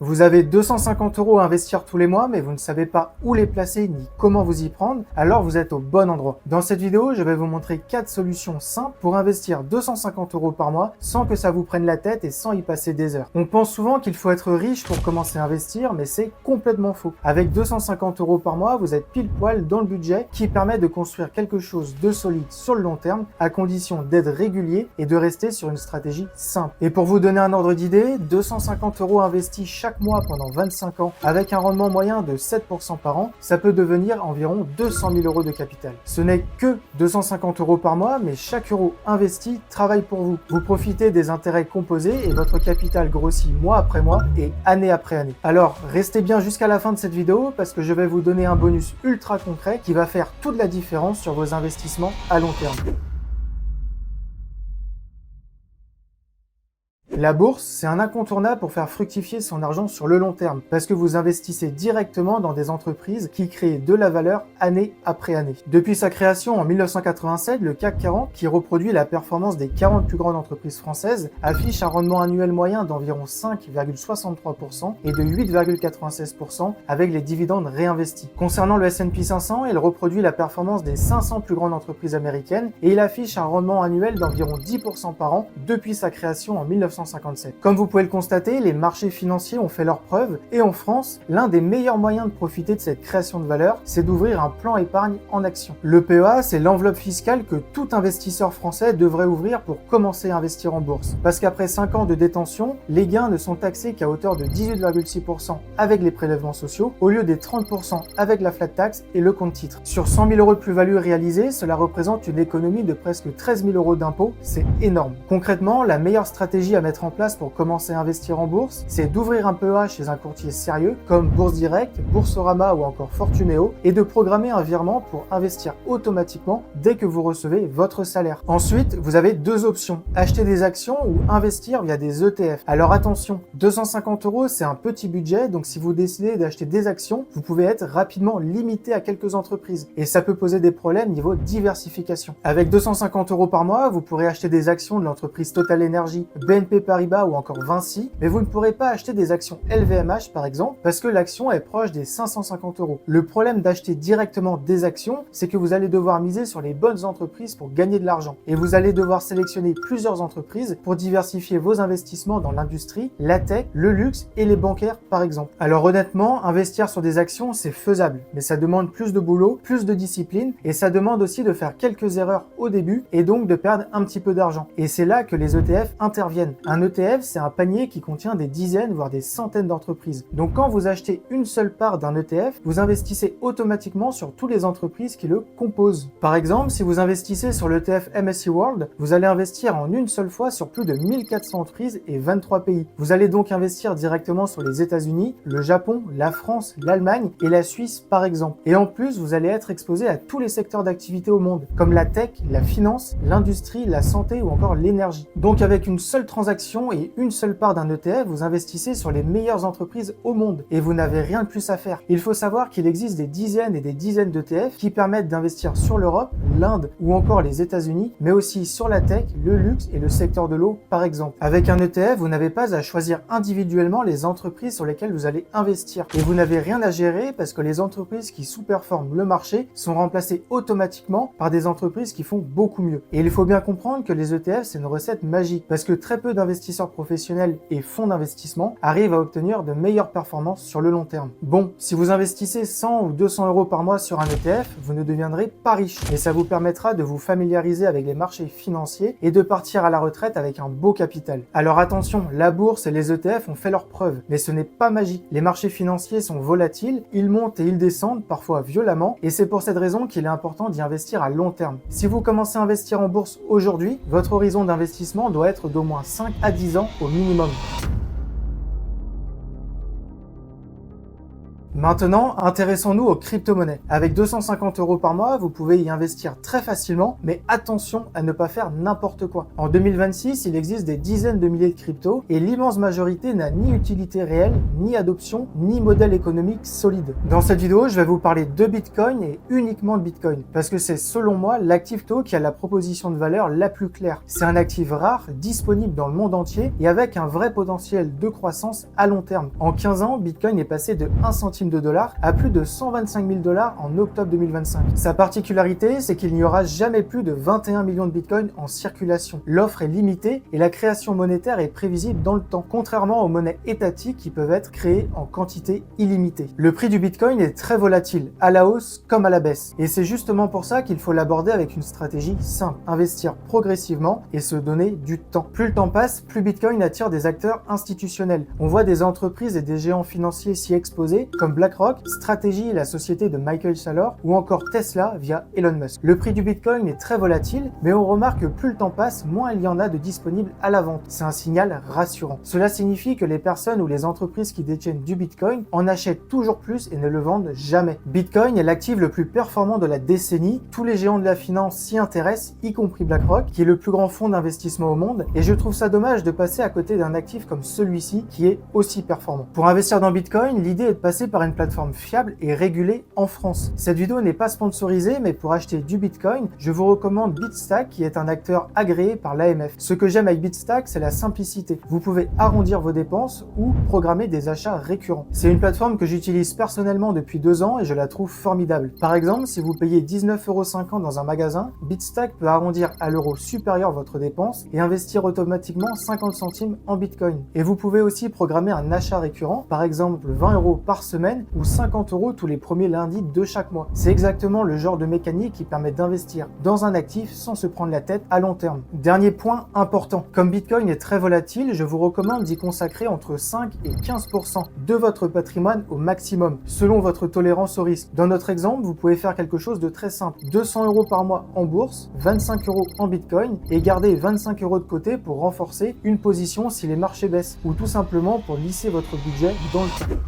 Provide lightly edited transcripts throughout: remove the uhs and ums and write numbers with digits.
Vous avez 250 € à investir tous les mois, mais vous ne savez pas où les placer ni comment vous y prendre, alors vous êtes au bon endroit. Dans cette vidéo, je vais vous montrer 4 solutions simples pour investir 250 € par mois sans que ça vous prenne la tête et sans y passer des heures. On pense souvent qu'il faut être riche pour commencer à investir, mais c'est complètement faux. Avec 250 € par mois, vous êtes pile poil dans le budget qui permet de construire quelque chose de solide sur le long terme, à condition d'être régulier et de rester sur une stratégie simple. Et pour vous donner un ordre d'idée, 250 € investis chaque mois pendant 25 ans avec un rendement moyen de 7% par an, ça peut devenir environ 200 000 € de capital. Ce n'est que 250 € par mois, mais chaque euro investi travaille pour vous. Vous profitez des intérêts composés et votre capital grossit mois après mois et année après année. Alors restez bien jusqu'à la fin de cette vidéo parce que je vais vous donner un bonus ultra concret qui va faire toute la différence sur vos investissements à long terme. La bourse, c'est un incontournable pour faire fructifier son argent sur le long terme, parce que vous investissez directement dans des entreprises qui créent de la valeur année après année. Depuis sa création en 1987, le CAC 40, qui reproduit la performance des 40 plus grandes entreprises françaises, affiche un rendement annuel moyen d'environ 5,63% et de 8,96% avec les dividendes réinvestis. Concernant le S&P 500, il reproduit la performance des 500 plus grandes entreprises américaines et il affiche un rendement annuel d'environ 10% par an depuis sa création en 1957. Comme vous pouvez le constater, les marchés financiers ont fait leurs preuves et en France, l'un des meilleurs moyens de profiter de cette création de valeur, c'est d'ouvrir un plan épargne en action. Le PEA, c'est l'enveloppe fiscale que tout investisseur français devrait ouvrir pour commencer à investir en bourse. Parce qu'après 5 ans de détention, les gains ne sont taxés qu'à hauteur de 18,6% avec les prélèvements sociaux, au lieu des 30% avec la flat tax et le compte titre. Sur 100 000 € de plus-value réalisée, cela représente une économie de presque 13 000 € d'impôts, c'est énorme. Concrètement, la meilleure stratégie à mettre en place pour commencer à investir en bourse, c'est d'ouvrir un PEA chez un courtier sérieux comme Bourse Direct, Boursorama ou encore Fortunéo et de programmer un virement pour investir automatiquement dès que vous recevez votre salaire. Ensuite, vous avez deux options, acheter des actions ou investir via des ETF. Alors attention, 250 € c'est un petit budget, donc si vous décidez d'acheter des actions, vous pouvez être rapidement limité à quelques entreprises et ça peut poser des problèmes niveau diversification. Avec 250 € par mois, vous pourrez acheter des actions de l'entreprise Total Energy, BNP Paribas ou encore Vinci, mais vous ne pourrez pas acheter des actions LVMH par exemple parce que l'action est proche des 550 €. Le problème d'acheter directement des actions, c'est que vous allez devoir miser sur les bonnes entreprises pour gagner de l'argent et vous allez devoir sélectionner plusieurs entreprises pour diversifier vos investissements dans l'industrie, la tech, le luxe et les bancaires par exemple. Alors honnêtement, investir sur des actions c'est faisable, mais ça demande plus de boulot, plus de discipline et ça demande aussi de faire quelques erreurs au début et donc de perdre un petit peu d'argent. Et c'est là que les ETF interviennent. Un ETF, c'est un panier qui contient des dizaines, voire des centaines d'entreprises. Donc quand vous achetez une seule part d'un ETF, vous investissez automatiquement sur toutes les entreprises qui le composent. Par exemple, si vous investissez sur l'ETF MSCI World, vous allez investir en une seule fois sur plus de 1400 entreprises et 23 pays. Vous allez donc investir directement sur les États-Unis, le Japon, la France, l'Allemagne et la Suisse par exemple. Et en plus, vous allez être exposé à tous les secteurs d'activité au monde, comme la tech, la finance, l'industrie, la santé ou encore l'énergie. Donc avec une seule transaction et une seule part d'un ETF, vous investissez sur les meilleures entreprises au monde et vous n'avez rien de plus à faire. Il faut savoir qu'il existe des dizaines et des dizaines d'ETF qui permettent d'investir sur l'Europe, l'Inde ou encore les États-Unis, mais aussi sur la tech, le luxe et le secteur de l'eau par exemple. Avec un ETF, vous n'avez pas à choisir individuellement les entreprises sur lesquelles vous allez investir et vous n'avez rien à gérer parce que les entreprises qui sous-performent le marché sont remplacées automatiquement par des entreprises qui font beaucoup mieux. Et il faut bien comprendre que les ETF, c'est une recette magique parce que très peu d'investisseurs professionnels et fonds d'investissement arrivent à obtenir de meilleures performances sur le long terme. Bon, si vous investissez 100 ou 200 € par mois sur un ETF, vous ne deviendrez pas riche, mais ça vous permettra de vous familiariser avec les marchés financiers et de partir à la retraite avec un beau capital. Alors attention, la bourse et les ETF ont fait leurs preuves, mais ce n'est pas magique. Les marchés financiers sont volatiles, ils montent et ils descendent, parfois violemment, et c'est pour cette raison qu'il est important d'y investir à long terme. Si vous commencez à investir en bourse aujourd'hui, votre horizon d'investissement doit être d'au moins 5 à 10 ans au minimum. Maintenant, intéressons-nous aux crypto-monnaies. Avec 250 € par mois, vous pouvez y investir très facilement, mais attention à ne pas faire n'importe quoi. En 2026, il existe des dizaines de milliers de cryptos et l'immense majorité n'a ni utilité réelle, ni adoption, ni modèle économique solide. Dans cette vidéo, je vais vous parler de Bitcoin et uniquement de Bitcoin, parce que c'est selon moi l'actif taux qui a la proposition de valeur la plus claire. C'est un actif rare, disponible dans le monde entier et avec un vrai potentiel de croissance à long terme. En 15 ans, Bitcoin est passé de 1 centime de dollar à plus de 125 000 $ en octobre 2025. Sa particularité, c'est qu'il n'y aura jamais plus de 21 millions de Bitcoin en circulation. L'offre est limitée et la création monétaire est prévisible dans le temps, contrairement aux monnaies étatiques qui peuvent être créées en quantité illimitée. Le prix du Bitcoin est très volatile, à la hausse comme à la baisse. Et c'est justement pour ça qu'il faut l'aborder avec une stratégie simple, investir progressivement et se donner du temps. Plus le temps passe, plus Bitcoin attire des acteurs institutionnels. On voit des entreprises et des géants financiers s'y exposer, comme BlackRock, Strategy, la société de Michael Saylor, ou encore Tesla via Elon Musk. Le prix du Bitcoin est très volatile, mais on remarque que plus le temps passe, moins il y en a de disponibles à la vente. C'est un signal rassurant. Cela signifie que les personnes ou les entreprises qui détiennent du Bitcoin en achètent toujours plus et ne le vendent jamais. Bitcoin est l'actif le plus performant de la décennie. Tous les géants de la finance s'y intéressent, y compris BlackRock, qui est le plus grand fonds d'investissement au monde, et je trouve ça dommage de passer à côté d'un actif comme celui-ci qui est aussi performant. Pour investir dans Bitcoin, l'idée est de passer par une plateforme fiable et régulée en France. Cette vidéo n'est pas sponsorisée, mais pour acheter du Bitcoin, je vous recommande Bitstack qui est un acteur agréé par l'AMF. Ce que j'aime avec Bitstack, c'est la simplicité. Vous pouvez arrondir vos dépenses ou programmer des achats récurrents. C'est une plateforme que j'utilise personnellement depuis 2 ans et je la trouve formidable. Par exemple, si vous payez 19,50 € dans un magasin, Bitstack peut arrondir à l'euro supérieur votre dépense et investir automatiquement 50 centimes en Bitcoin. Et vous pouvez aussi programmer un achat récurrent, par exemple 20 € par semaine ou 50 € tous les premiers lundis de chaque mois. C'est exactement le genre de mécanique qui permet d'investir dans un actif sans se prendre la tête à long terme. Dernier point important, comme Bitcoin est très volatile, je vous recommande d'y consacrer entre 5 et 15% de votre patrimoine au maximum, selon votre tolérance au risque. Dans notre exemple, vous pouvez faire quelque chose de très simple. 200 € par mois en bourse, 25 € en Bitcoin et garder 25 € de côté pour renforcer une position si les marchés baissent ou tout simplement pour lisser votre budget dans le temps.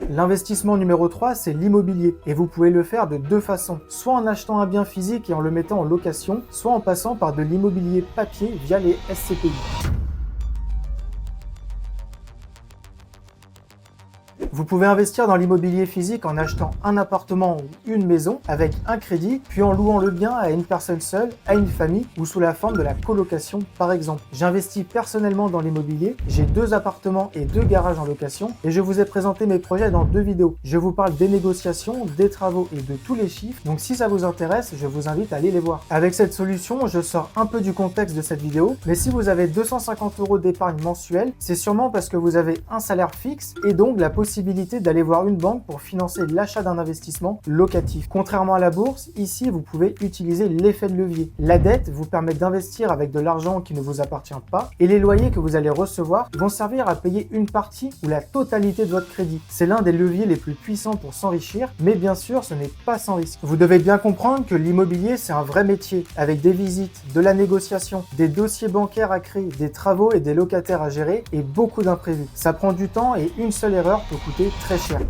L'investissement numéro 3, c'est l'immobilier et vous pouvez le faire de 2 façons, soit en achetant un bien physique et en le mettant en location, soit en passant par de l'immobilier papier via les SCPI. Vous pouvez investir dans l'immobilier physique en achetant un appartement ou une maison avec un crédit, puis en louant le bien à une personne seule, à une famille ou sous la forme de la colocation par exemple. J'investis personnellement dans l'immobilier, j'ai 2 appartements et 2 garages en location et je vous ai présenté mes projets dans 2 vidéos. Je vous parle des négociations, des travaux et de tous les chiffres, donc si ça vous intéresse, je vous invite à aller les voir. Avec cette solution, je sors un peu du contexte de cette vidéo, mais si vous avez 250 € d'épargne mensuelle, c'est sûrement parce que vous avez un salaire fixe et donc la possibilité d'aller voir une banque pour financer l'achat d'un investissement locatif. Contrairement à la bourse, ici vous pouvez utiliser l'effet de levier. La dette vous permet d'investir avec de l'argent qui ne vous appartient pas et les loyers que vous allez recevoir vont servir à payer une partie ou la totalité de votre crédit. C'est l'un des leviers les plus puissants pour s'enrichir, mais bien sûr ce n'est pas sans risque. Vous devez bien comprendre que l'immobilier c'est un vrai métier, avec des visites, de la négociation, des dossiers bancaires à créer, des travaux et des locataires à gérer et beaucoup d'imprévus. Ça prend du temps et une seule erreur peut coûter très cher.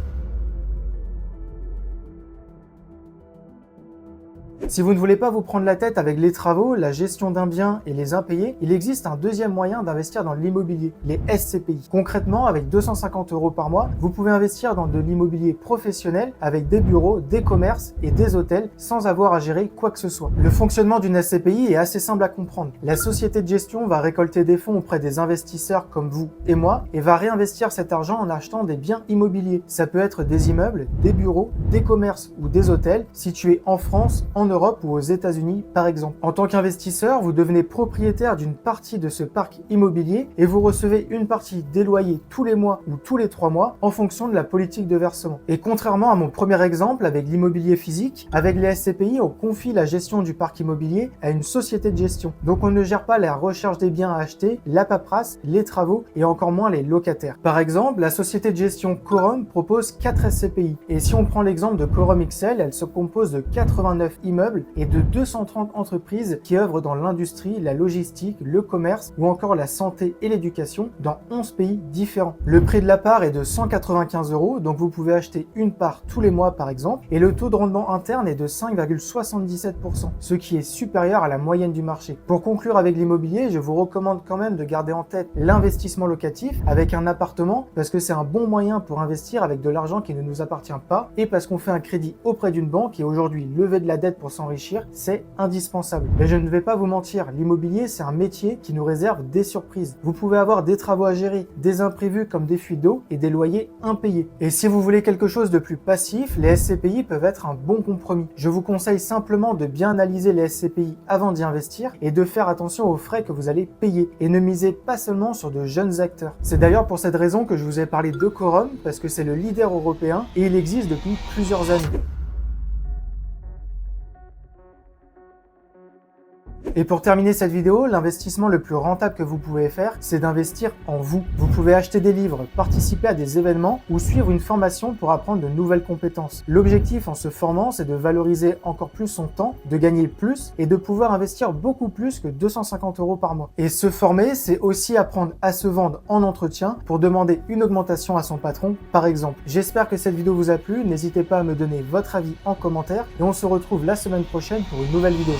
Si vous ne voulez pas vous prendre la tête avec les travaux, la gestion d'un bien et les impayés, il existe un deuxième moyen d'investir dans l'immobilier, les SCPI. Concrètement, avec 250 € par mois, vous pouvez investir dans de l'immobilier professionnel avec des bureaux, des commerces et des hôtels sans avoir à gérer quoi que ce soit. Le fonctionnement d'une SCPI est assez simple à comprendre. La société de gestion va récolter des fonds auprès des investisseurs comme vous et moi et va réinvestir cet argent en achetant des biens immobiliers. Ça peut être des immeubles, des bureaux, des commerces ou des hôtels situés en France, en Europe ou aux États-Unis par exemple. En tant qu'investisseur, vous devenez propriétaire d'une partie de ce parc immobilier et vous recevez une partie des loyers tous les mois ou tous les 3 mois en fonction de la politique de versement. Et contrairement à mon premier exemple avec l'immobilier physique, avec les SCPI, on confie la gestion du parc immobilier à une société de gestion. Donc on ne gère pas la recherche des biens à acheter, la paperasse, les travaux et encore moins les locataires. Par exemple, la société de gestion Quorum propose 4 SCPI. Et si on prend l'exemple de Quorum XL, elle se compose de 89 immeubles immeubles et de 230 entreprises qui œuvrent dans l'industrie, la logistique, le commerce ou encore la santé et l'éducation dans 11 pays différents. Le prix de la part est de 195 €, donc vous pouvez acheter une part tous les mois par exemple, et le taux de rendement interne est de 5,77%, ce qui est supérieur à la moyenne du marché. Pour conclure avec l'immobilier, je vous recommande quand même de garder en tête l'investissement locatif avec un appartement parce que c'est un bon moyen pour investir avec de l'argent qui ne nous appartient pas et parce qu'on fait un crédit auprès d'une banque et aujourd'hui lever de la dette pour s'enrichir, c'est indispensable. Mais je ne vais pas vous mentir, l'immobilier c'est un métier qui nous réserve des surprises. Vous pouvez avoir des travaux à gérer, des imprévus comme des fuites d'eau et des loyers impayés. Et si vous voulez quelque chose de plus passif, les SCPI peuvent être un bon compromis. Je vous conseille simplement de bien analyser les SCPI avant d'y investir et de faire attention aux frais que vous allez payer et ne misez pas seulement sur de jeunes acteurs. C'est d'ailleurs pour cette raison que je vous ai parlé de Quorum parce que c'est le leader européen et il existe depuis plusieurs années. Et pour terminer cette vidéo, l'investissement le plus rentable que vous pouvez faire, c'est d'investir en vous. Vous pouvez acheter des livres, participer à des événements ou suivre une formation pour apprendre de nouvelles compétences. L'objectif en se formant, c'est de valoriser encore plus son temps, de gagner plus et de pouvoir investir beaucoup plus que 250 € par mois. Et se former, c'est aussi apprendre à se vendre en entretien pour demander une augmentation à son patron, par exemple. J'espère que cette vidéo vous a plu, n'hésitez pas à me donner votre avis en commentaire et on se retrouve la semaine prochaine pour une nouvelle vidéo.